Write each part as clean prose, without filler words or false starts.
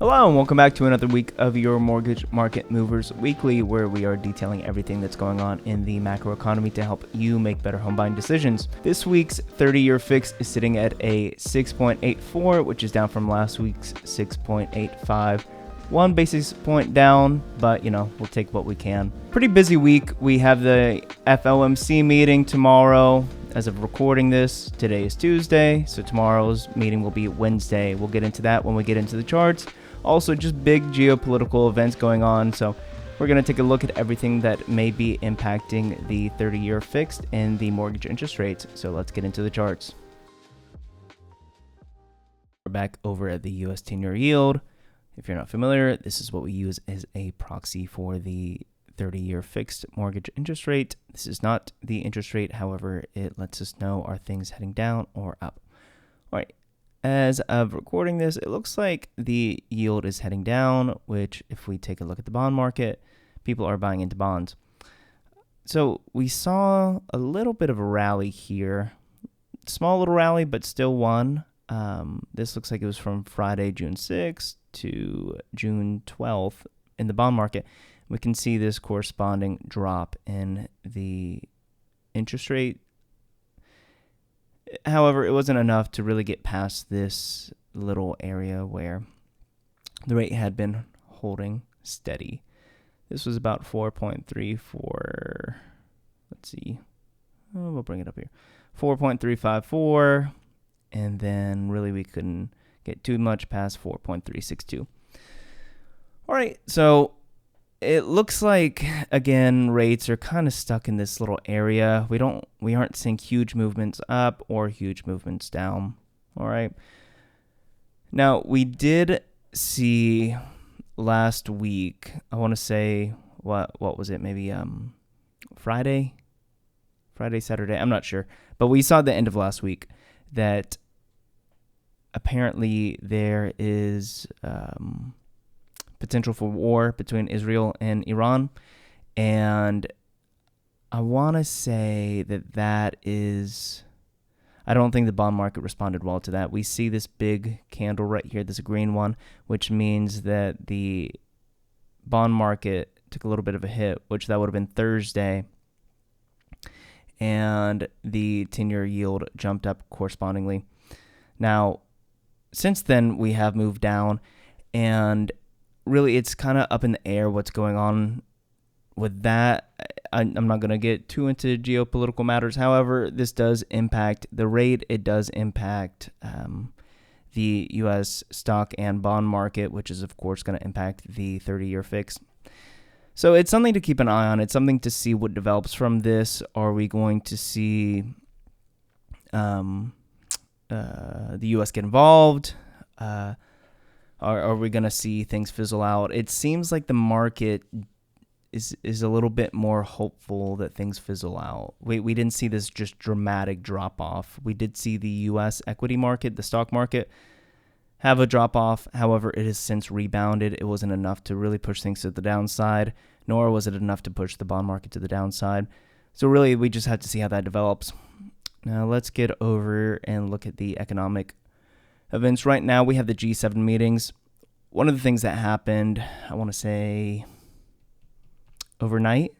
Hello and welcome back to another week of your Mortgage Market Movers Weekly, where we are detailing everything that's going on in the macroeconomy to help you make better home buying decisions. This week's 30-year fix is sitting at a 6.84, which is down from last week's 6.85. 1 basis point down, but we'll take what we can. Pretty busy week. We have the FOMC meeting tomorrow. As of recording this, today is Tuesday, so tomorrow's meeting will be Wednesday. We'll get into that when we get into the charts. Also, just big geopolitical events going on, so we're going to take a look at everything that may be impacting the 30-year fixed and the mortgage interest rates. So let's get into the charts. We're back over at the U.S. 10-year yield. If you're not familiar, this is what we use as a proxy for the 30-year fixed mortgage interest rate. This is not the interest rate, however, it lets us know are things heading down or up. All right. As of recording this, it looks like the yield is heading down, which if we take a look at the bond market, people are buying into bonds. So we saw a little bit of a rally here. Small little rally, but still one. This looks like it was from Friday, June 6th to June 12th in the bond market. We can see this corresponding drop in the interest rate. However, it wasn't enough to really get past this little area where the rate had been holding steady. This was about 4.34. Let's see. We'll bring it up here. 4.354. And then really we couldn't get too much past 4.362. All right. So it looks like, again, rates are kind of stuck in this little area. We aren't seeing huge movements up or huge movements down. All right. Now, we did see last week, I want to say, what was it? Maybe Friday, Saturday. I'm not sure. But we saw at the end of last week that apparently there is potential for war between Israel and Iran. And I want to say that is, I don't think the bond market responded well to that. We see this big candle right here, this green one, which means that the bond market took a little bit of a hit, which that would have been Thursday. And the 10-year yield jumped up correspondingly. Now, since then, we have moved down, and really, it's kind of up in the air what's going on with that. I'm not going to get too into geopolitical matters. However, this does impact the rate. It does impact the U.S. stock and bond market, which is, of course, going to impact the 30-year fix. So it's something to keep an eye on. It's something to see what develops from this. Are we going to see the U.S. get involved? Are we going to see things fizzle out? It seems like the market is a little bit more hopeful that things fizzle out. We didn't see this just dramatic drop-off. We did see the U.S. equity market, the stock market, have a drop-off. However, it has since rebounded. It wasn't enough to really push things to the downside, nor was it enough to push the bond market to the downside. So really, we just had to see how that develops. Now, let's get over and look at the economic events. Right now, we have the G7 meetings. One of the things that happened, I want to say overnight.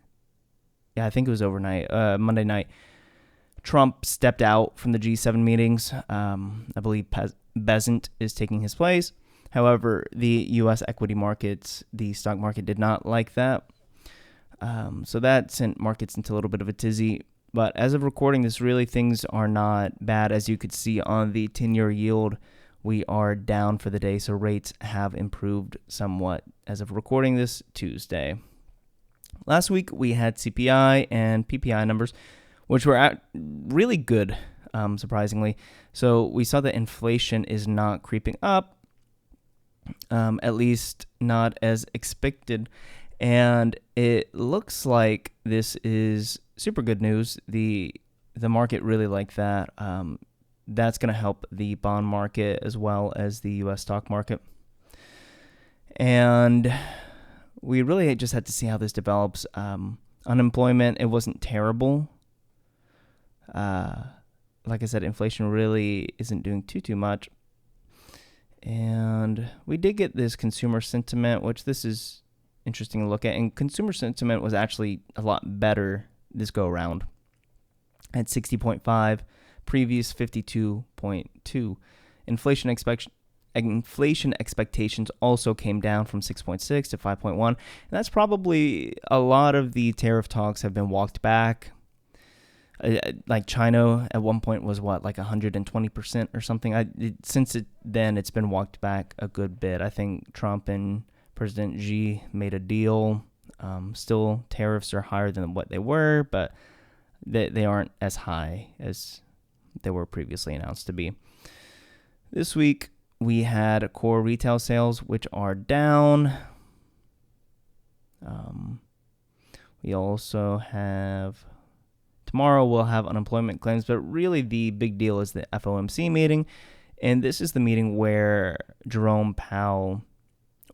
Yeah, I think it was overnight, Monday night. Trump stepped out from the G7 meetings. I believe Bezant is taking his place. However, the U.S. equity markets, the stock market did not like that. So that sent markets into a little bit of a tizzy. But as of recording this, really things are not bad. As you could see on the 10-year yield, we are down for the day. So rates have improved somewhat as of recording this Tuesday. Last week, we had CPI and PPI numbers, which were really good, surprisingly. So we saw that inflation is not creeping up, at least not as expected. And it looks like this is super good news. The market really liked that. That's going to help the bond market as well as the U.S. stock market. And we really just had to see how this develops. Unemployment, it wasn't terrible. Like I said, inflation really isn't doing too much. And we did get this consumer sentiment, which this is interesting to look at. And consumer sentiment was actually a lot better this go around at 60.5, previous 52.2. Inflation expectations also came down from 6.6 to 5.1. And that's probably a lot of the tariff talks have been walked back. Like China at one point was like 120% or something. Since then it's been walked back a good bit. I think Trump and President Xi made a deal. Still, tariffs are higher than what they were, but they aren't as high as they were previously announced to be. This week we had core retail sales, which are down. We also have tomorrow we'll have unemployment claims, but really the big deal is the FOMC meeting. And this is the meeting where Jerome Powell,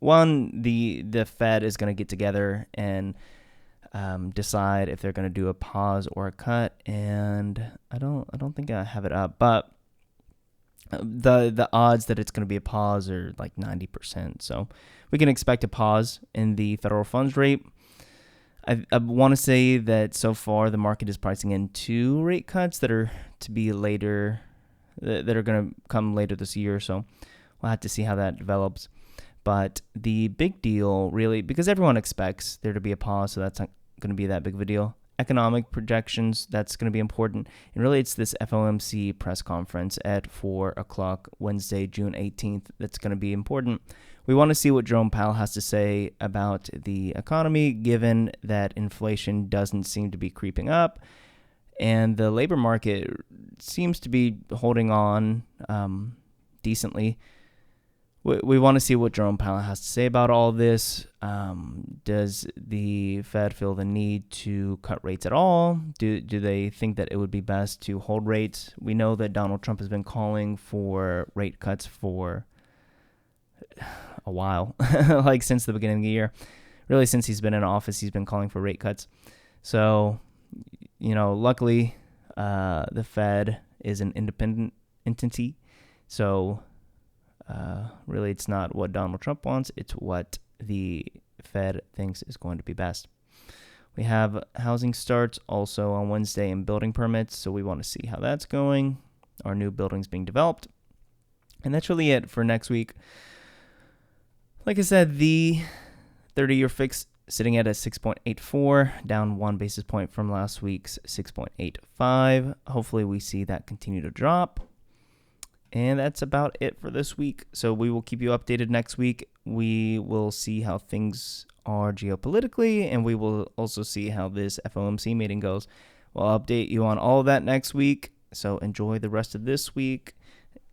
the Fed is going to get together and decide if they're going to do a pause or a cut. And I don't think I have it up, but the odds that it's going to be a pause are like 90%. So we can expect a pause in the federal funds rate. I want to say that so far the market is pricing in 2 rate cuts that are to be later, that are going to come later this year. So we'll have to see how that develops. But the big deal, really, because everyone expects there to be a pause, so that's not going to be that big of a deal. Economic projections, that's going to be important. And really, it's this FOMC press conference at 4 o'clock Wednesday, June 18th, that's going to be important. We want to see what Jerome Powell has to say about the economy, given that inflation doesn't seem to be creeping up, and the labor market seems to be holding on decently. We want to see what Jerome Powell has to say about all this. Does the Fed feel the need to cut rates at all? Do they think that it would be best to hold rates? We know that Donald Trump has been calling for rate cuts for a while, like since the beginning of the year. Really, since he's been in office, he's been calling for rate cuts. So, luckily, the Fed is an independent entity. So, really, it's not what Donald Trump wants. It's what the Fed thinks is going to be best. We have housing starts also on Wednesday and building permits. So we want to see how that's going. Our new buildings being developed. And that's really it for next week. Like I said, the 30-year fix sitting at a 6.84, down 1 basis point from last week's 6.85. Hopefully we see that continue to drop. And that's about it for this week. So we will keep you updated next week. We will see how things are geopolitically, and we will also see how this FOMC meeting goes. We'll update you on all of that next week. So enjoy the rest of this week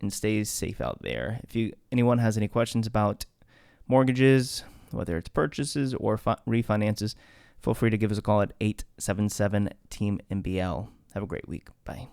and stay safe out there. If anyone has any questions about mortgages, whether it's purchases or refinances, feel free to give us a call at 877-TEAM-MBL. Have a great week. Bye.